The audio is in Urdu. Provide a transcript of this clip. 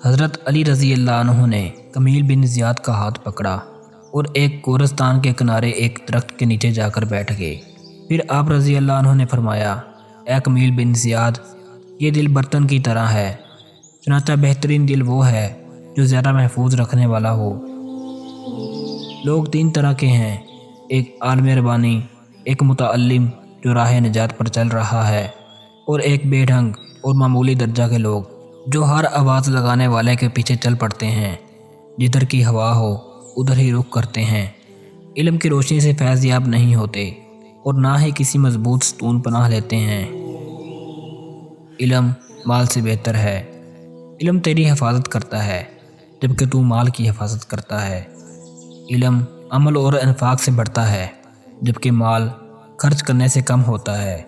حضرت علی رضی اللہ عنہ نے کمیل بن زیاد کا ہاتھ پکڑا اور ایک گورستان کے کنارے ایک درخت کے نیچے جا کر بیٹھ گئے۔ پھر آپ رضی اللہ عنہ نے فرمایا، اے کمیل بن زیاد، یہ دل برتن کی طرح ہے، چنانچہ بہترین دل وہ ہے جو زیادہ محفوظ رکھنے والا ہو۔ لوگ تین طرح کے ہیں، ایک عالم ربانی، ایک متعلم جو راہ نجات پر چل رہا ہے، اور ایک بے ڈھنگ اور معمولی درجہ کے لوگ جو ہر آواز لگانے والے کے پیچھے چل پڑتے ہیں، جدھر کی ہوا ہو ادھر ہی رخ کرتے ہیں، علم کی روشنی سے فیض یاب نہیں ہوتے اور نہ ہی کسی مضبوط ستون پناہ لیتے ہیں۔ علم مال سے بہتر ہے۔ علم تیری حفاظت کرتا ہے جبکہ تو مال کی حفاظت کرتا ہے۔ علم عمل اور انفاق سے بڑھتا ہے جبکہ مال خرچ کرنے سے کم ہوتا ہے۔